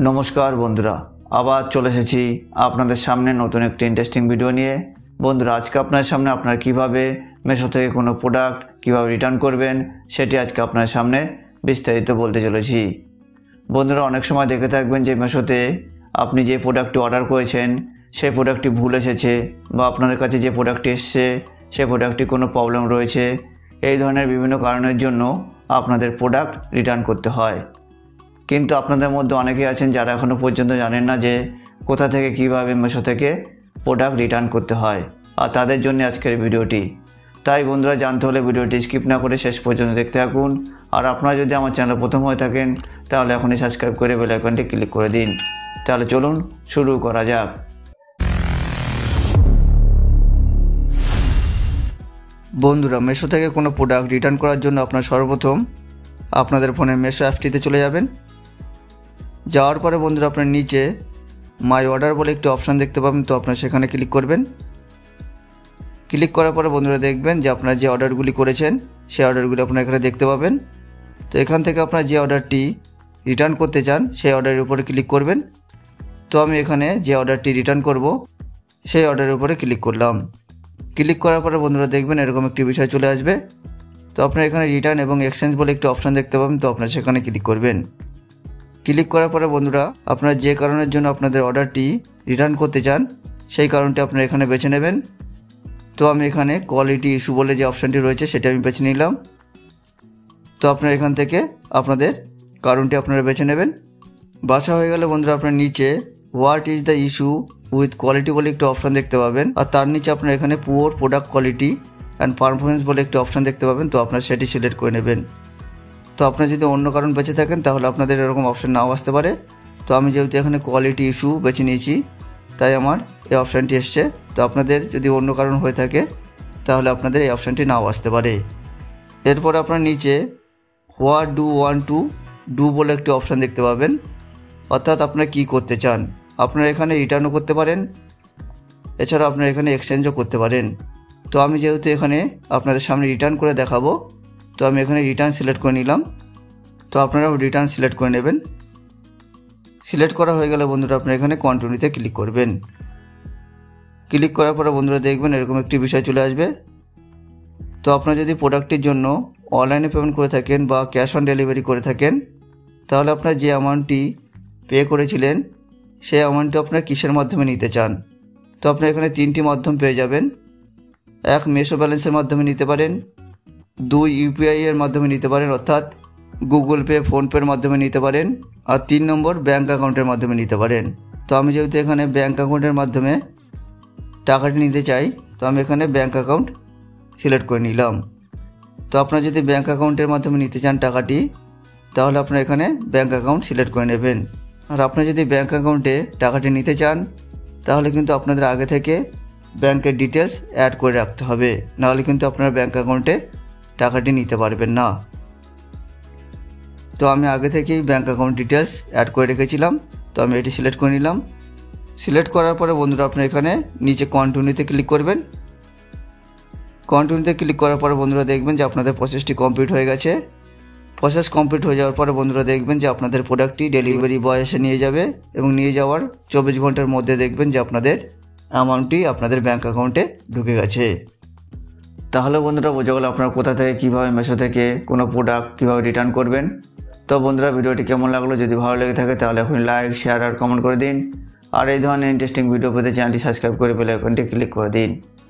নমস্কার বন্ধুরা, আবার চলে এসেছি আপনাদের সামনে নতুন একটি ইন্টারেস্টিং ভিডিও নিয়ে। বন্ধুরা, আজকে আপনার সামনে আপনারা কিভাবে মেশো থেকে কোনো প্রোডাক্ট কিভাবে রিটার্ন করবেন সেটি আজকে আপনার সামনে বিস্তারিত বলতে চলেছি। বন্ধুরা, অনেক সময় দেখে থাকবেন যে মেশোতে আপনি যে প্রোডাক্টটি অর্ডার করেছেন সেই প্রোডাক্টটি ভুল এসেছে, বা আপনাদের কাছে যে প্রোডাক্টটি এসছে সেই প্রোডাক্টটি কোনো প্রবলেম রয়েছে। এই ধরনের বিভিন্ন কারণের জন্য আপনাদের প্রোডাক্ট রিটার্ন করতে হয়। কিন্তু আপনাদের মধ্যে অনেকেই আছেন যারা এখনও পর্যন্ত জানেন না যে কোথা থেকে কিভাবে মেশো থেকে প্রোডাক্ট রিটার্ন করতে হয়, আর তাদের জন্য আজকের ভিডিওটি। তাই বন্ধুরা, জানতে হলে ভিডিওটি স্কিপ না করে শেষ পর্যন্ত দেখতে থাকুন। আর আপনারা যদি আমার চ্যানেল প্রথম হয়ে থাকেন তাহলে এখনই সাবস্ক্রাইব করে বেল আইকনটি ক্লিক করে দিন। তাহলে চলুন শুরু করা যাক। বন্ধুরা, মেশো থেকে কোনো প্রোডাক্ট রিটার্ন করার জন্য আপনার সর্বপ্রথম আপনাদের ফোনের মেশো অ্যাপটিতে চলে যাবেন। যাওয়ার পরে বন্ধুরা আপনার নিচে মাই অর্ডার বলে একটি অপশান দেখতে পাবেন, তো আপনার সেখানে ক্লিক করবেন। ক্লিক করার পরে বন্ধুরা দেখবেন যে আপনারা যে অর্ডারগুলি করেছেন সেই অর্ডারগুলি আপনারা এখানে দেখতে পাবেন। তো এখান থেকে আপনারা যে অর্ডারটি রিটার্ন করতে চান সেই অর্ডারের উপরে ক্লিক করবেন। তো আমি এখানে যে অর্ডারটি রিটার্ন করব সেই অর্ডারের উপরে ক্লিক করলাম। ক্লিক করার পরে বন্ধুরা দেখবেন এরকম একটি বিষয় চলে আসবে। তো আপনারা এখানে রিটার্ন এবং এক্সচেঞ্জ বলে একটি অপশান দেখতে পাবেন, তো আপনারা সেখানে ক্লিক করবেন। ক্লিক করার পরে বন্ধুরা আপনারা যে কারণের জন্য আপনাদের অর্ডারটি রিটার্ন করতে চান সেই কারণটি আপনারা এখানে বেছে নেবেন। তো আমি এখানে কোয়ালিটি ইস্যু বলে যে অপশানটি রয়েছে সেটা আমি বেছে নিলাম। তো আপনারা এখান থেকে আপনাদের কারণটি আপনারা বেছে নেবেন। বাছা হয়ে গেলে বন্ধুরা আপনার নিচে what is the issue with quality বলে একটি অপশান দেখতে পাবেন, আর তার নিচে আপনারা এখানে poor product quality and performance বলে একটি অপশান দেখতে পাবেন, তো আপনারা সেটি সিলেক্ট করে নেবেন। তো আপনারা যদি অন্য কারণ বেঁচে থাকেন তাহলে আপনাদের এরকম অপশান নাও আসতে পারে। তো আমি যেহেতু এখানে কোয়ালিটি ইস্যু বেছে নিয়েছি তাই আমার এই অপশানটি এসছে। তো আপনাদের যদি অন্য কারণ হয়ে থাকে তাহলে আপনাদের এই অপশানটি নাও আসতে পারে। এরপর আপনার নিচে what do want to do বলে একটি অপশান দেখতে পাবেন, অর্থাৎ আপনারা কী করতে চান। আপনারা এখানে রিটার্নও করতে পারেন, এছাড়াও আপনারা এখানে এক্সচেঞ্জও করতে পারেন। তো আমি যেহেতু এখানে আপনাদের সামনে রিটার্ন করে দেখাবো তো আমি এখানে রিটার্ন সিলেক্ট করে নিলাম। তো আপনারাও রিটার্ন সিলেক্ট করে নেবেন। সিলেক্ট করা হয়ে গেলে বন্ধুরা আপনারা এখানে কন্টিনিউতে ক্লিক করবেন। ক্লিক করার পরে বন্ধুরা দেখবেন এরকম একটি বিষয় চলে আসবে। তো আপনারা যদি প্রোডাক্টটির জন্য অনলাইনে পেমেন্ট করে থাকেন বা ক্যাশ অন ডেলিভারি করে থাকেন তাহলে আপনারা যে অ্যামাউন্টটি পে করেছিলেন সেই অ্যামাউন্টটি আপনারা কিসের মাধ্যমে নিতে চান। তো আপনারা এখানে তিনটি মাধ্যম পেয়ে যাবেন। এক, মেশো ব্যালেন্সের মাধ্যমে নিতে পারেন। 2, ইউপিআই এর মাধ্যমে নিতে পারেন, অর্থাৎ গুগল পে, ফোনপের মাধ্যমে নিতে পারেন। আর 3 নম্বর, ব্যাঙ্ক অ্যাকাউন্টের মাধ্যমে নিতে পারেন। তো আমি যেহেতু এখানে ব্যাঙ্ক অ্যাকাউন্টের মাধ্যমে টাকাটি নিতে চাই তো আমি এখানে ব্যাঙ্ক অ্যাকাউন্ট সিলেক্ট করে নিলাম। তো আপনারা যদি ব্যাঙ্ক অ্যাকাউন্টের মাধ্যমে নিতে চান টাকাটি তাহলে আপনারা এখানে ব্যাঙ্ক অ্যাকাউন্ট সিলেক্ট করে নেবেন। আর আপনারা যদি ব্যাঙ্ক অ্যাকাউন্টে টাকাটি নিতে চান তাহলে কিন্তু আপনাদের আগে থেকে ব্যাঙ্কের ডিটেলস অ্যাড করে রাখতে হবে, নাহলে কিন্তু আপনার ব্যাঙ্ক অ্যাকাউন্টে টাকাটি নিতে পারবেন না। তো আমি আগে থেকেই ব্যাঙ্ক অ্যাকাউন্ট ডিটেলস অ্যাড করে রেখেছিলাম, তো আমি এটি সিলেক্ট করে নিলাম। সিলেক্ট করার পরে বন্ধুরা আপনারা এখানে নিচে কন্টিনিউতে ক্লিক করবেন। কন্টিনিউতে ক্লিক করার পরে বন্ধুরা দেখবেন যে আপনাদের প্রসেসটি কমপ্লিট হয়ে গেছে। প্রসেস কমপ্লিট হয়ে যাওয়ার পরে বন্ধুরা দেখবেন যে আপনাদের প্রোডাক্টটি ডেলিভারি বয় এসে নিয়ে যাবে, এবং নিয়ে যাওয়ার 24 ঘন্টার মধ্যে দেখবেন যে আপনাদের অ্যামাউন্টটি আপনাদের ব্যাঙ্ক অ্যাকাউন্টে ঢুকে গেছে। তাহলে বন্ধুরা বোঝা গেল আপনারা কোথা থেকে কীভাবে মেশো থেকে কোনো প্রোডাক্ট কীভাবে রিটার্ন করবেন। তো বন্ধুরা, ভিডিওটি কেমন লাগলো, যদি ভালো লেগে থাকে তাহলে এখন লাইক, শেয়ার আর কমেন্ট করে দিন। আর এই ধরনের ইন্টারেস্টিং ভিডিও পেতে চ্যানেলটি সাবস্ক্রাইব করে বেল আইকনটি ক্লিক করে দিন।